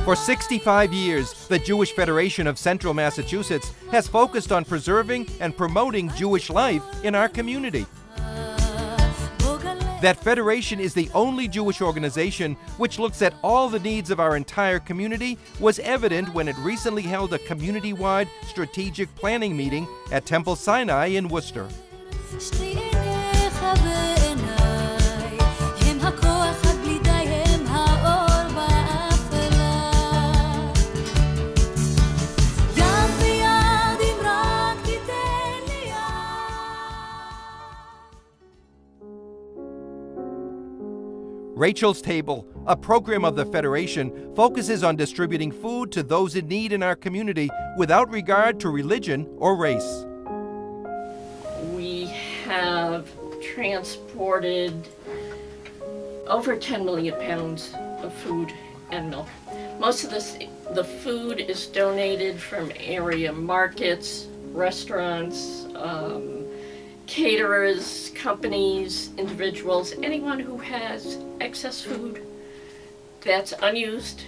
For 65 years, the Jewish Federation of Central Massachusetts has focused on preserving and promoting Jewish life in our community. That federation is the only Jewish organization which looks at all the needs of our entire community was evident when it recently held a community-wide strategic planning meeting at Temple Sinai in Worcester. Rachel's Table, a program of the Federation, focuses on distributing food to those in need in our community without regard to religion or race. We have transported over 10 million pounds of food and milk. Most of the food is donated from area markets, restaurants, caterers, companies, individuals, anyone who has excess food that's unused,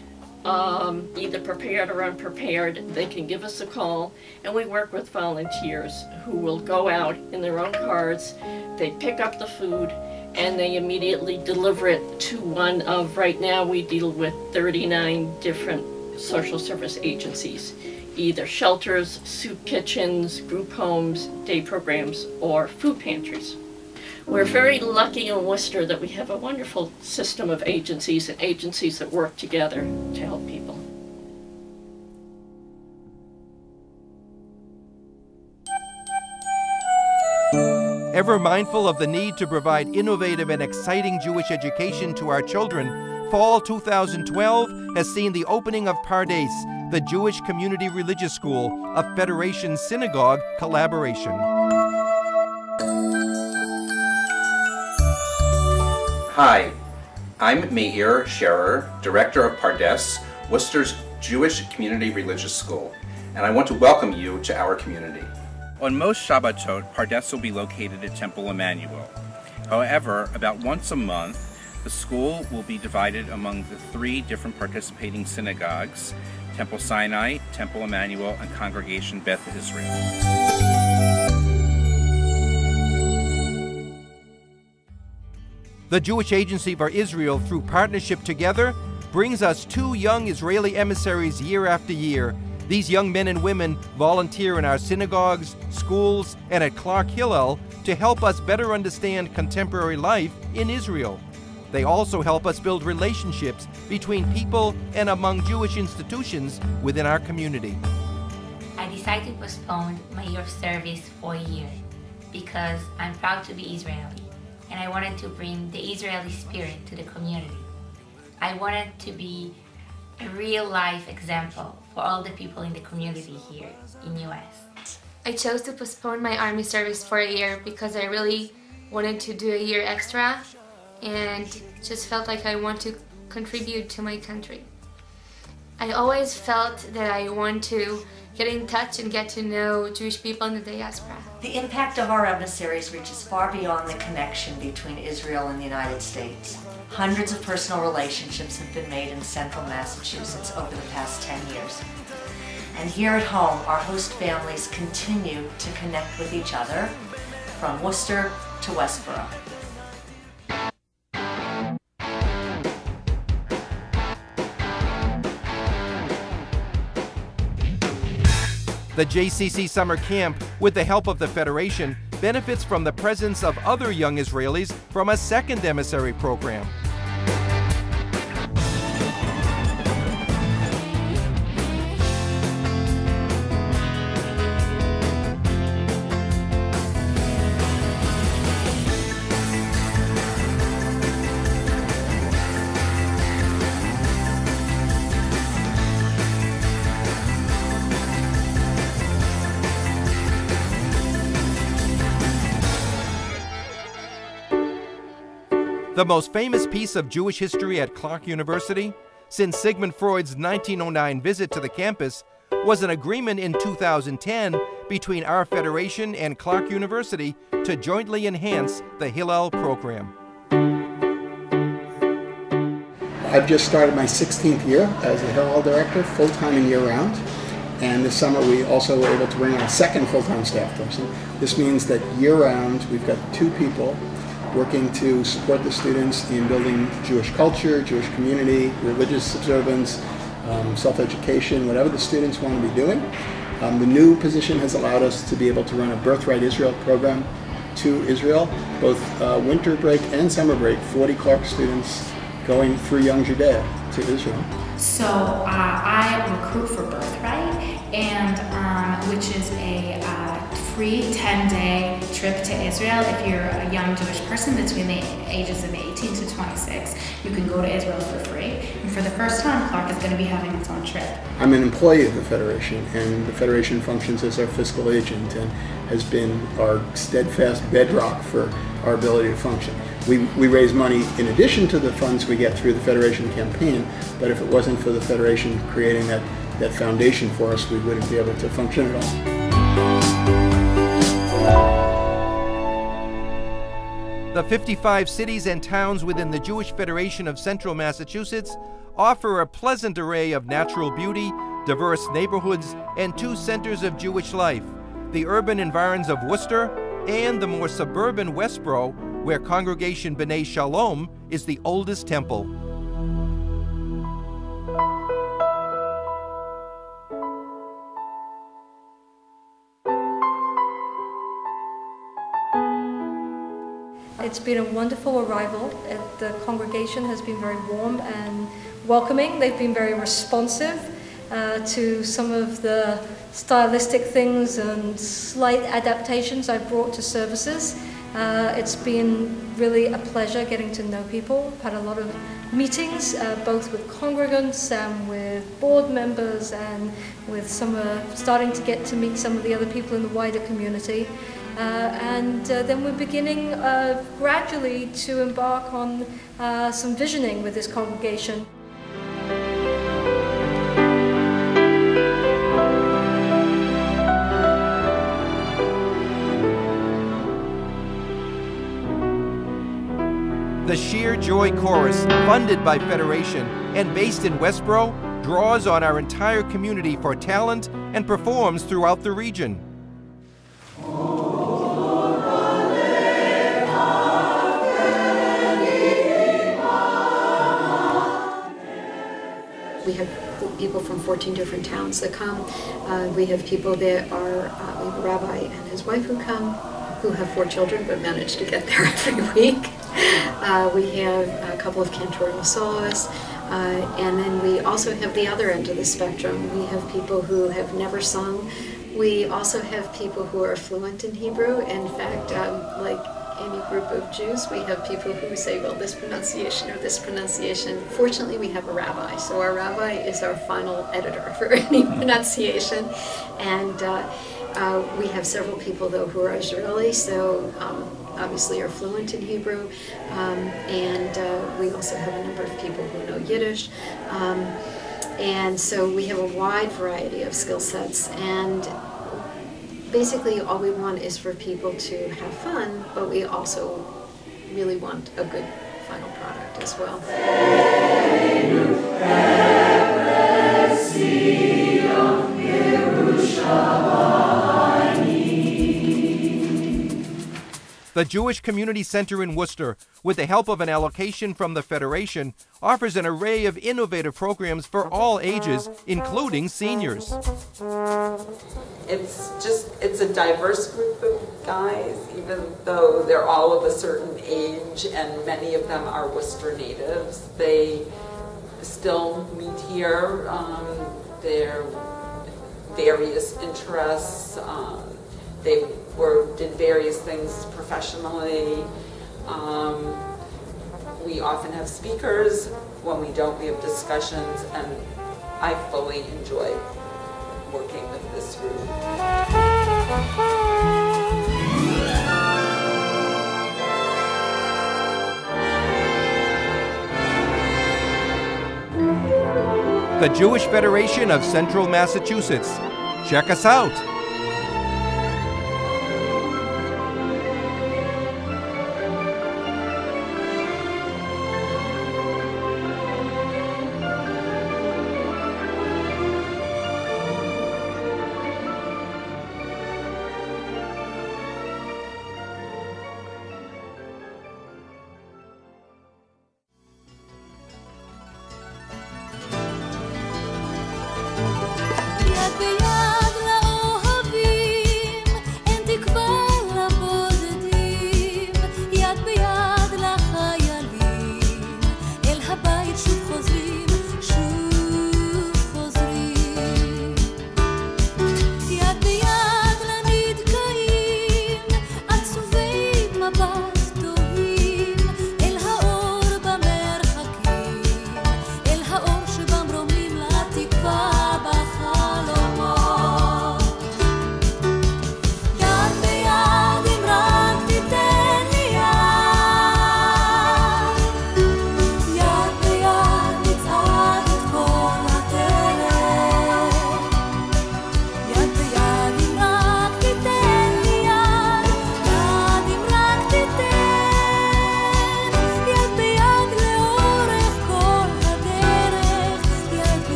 either prepared or unprepared, they can give us a call, and we work with volunteers who will go out in their own cars, they pick up the food, and they immediately deliver it to one of, right now we deal with 39 different social service agencies. Either shelters, soup kitchens, group homes, day programs, or food pantries. We're very lucky in Worcester that we have a wonderful system of agencies and agencies that work together to help people. Ever mindful of the need to provide innovative and exciting Jewish education to our children, Fall 2012 has seen the opening of Pardes, the Jewish Community Religious School, a Federation synagogue collaboration. Hi, I'm Meir Scherer, Director of Pardes, Worcester's Jewish Community Religious School, and I want to welcome you to our community. On most Shabbatot, Pardes will be located at Temple Emmanuel. However, about once a month, the school will be divided among the 3 different participating synagogues, Temple Sinai, Temple Emmanuel, and Congregation Beth Israel. The Jewish Agency for Israel, through Partnership Together, brings us 2 young Israeli emissaries year after year. These young men and women volunteer in our synagogues, schools, and at Clark Hillel to help us better understand contemporary life in Israel. They also help us build relationships between people and among Jewish institutions within our community. I decided to postpone my year of service for a year because I'm proud to be Israeli and I wanted to bring the Israeli spirit to the community. I wanted to be a real-life example for all the people in the community here in US. I chose to postpone my Army service for a year because I really wanted to do a year extra and just felt like I want to contribute to my country. I always felt that I want to get in touch and get to know Jewish people in the diaspora. The impact of our emissaries reaches far beyond the connection between Israel and the United States. Hundreds of personal relationships have been made in central Massachusetts over the past 10 years. And here at home, our host families continue to connect with each other from Worcester to Westboro. The JCC Summer Camp, with the help of the Federation, benefits from the presence of other young Israelis from a second emissary program. The most famous piece of Jewish history at Clark University, since Sigmund Freud's 1909 visit to the campus, was an agreement in 2010 between our federation and Clark University to jointly enhance the Hillel program. I've just started my 16th year as a Hillel director, full-time and year-round. And this summer we also were able to bring on a second full-time staff person. This means that year-round we've got 2 people working to support the students in building Jewish culture, Jewish community, religious observance, self-education, whatever the students want to be doing. The new position has allowed us to be able to run a Birthright Israel program to Israel, both winter break and summer break, 40 Clark students going through Young Judea to Israel. So I recruit for Birthright, and which is a free 10-day trip to Israel. If you're a young Jewish person between the ages of 18 to 26, you can go to Israel for free. And for the first time, Clark is going to be having its own trip. I'm an employee of the Federation, and the Federation functions as our fiscal agent and has been our steadfast bedrock for our ability to function. We raise money in addition to the funds we get through the Federation campaign, but if it wasn't for the Federation creating that foundation for us, we wouldn't be able to function at all. The 55 cities and towns within the Jewish Federation of Central Massachusetts offer a pleasant array of natural beauty, diverse neighborhoods, and 2 centers of Jewish life, the urban environs of Worcester and the more suburban Westboro, where Congregation B'nai Shalom is the oldest temple. It's been a wonderful arrival. The congregation has been very warm and welcoming. They've been very responsive to some of the stylistic things and slight adaptations I've brought to services. It's been really a pleasure getting to know people. I've had a lot of meetings, both with congregants and with board members, and with starting to get to meet some of the other people in the wider community. Then we're beginning gradually to embark on some visioning with this congregation. The Sheer Joy Chorus, funded by Federation and based in Westboro, draws on our entire community for talent and performs throughout the region. We have people from 14 different towns that come. We have people that are, we have a rabbi and his wife who come, who have 4 children but manage to get there every week. We have a couple of cantorial soloists, and then we also have the other end of the spectrum. We have people who have never sung. We also have people who are fluent in Hebrew. In fact, like any group of Jews, we have people who say, well, this pronunciation or this pronunciation. Fortunately, we have a rabbi, so our rabbi is our final editor for any pronunciation. And we have several people, though, who are Israeli, so obviously are fluent in Hebrew. And we also have a number of people who know Yiddish. And so we have a wide variety of skill sets. And basically, all we want is for people to have fun, but we also really want a good final product as well. The Jewish Community Center in Worcester, with the help of an allocation from the Federation, offers an array of innovative programs for all ages, including seniors. It's a diverse group of guys, even though they're all of a certain age, and many of them are Worcester natives. They still meet here, their various interests. They did various things professionally. We often have speakers. When we don't, we have discussions, and I fully enjoy working with this group. the Jewish Federation of Central Massachusetts. Check us out.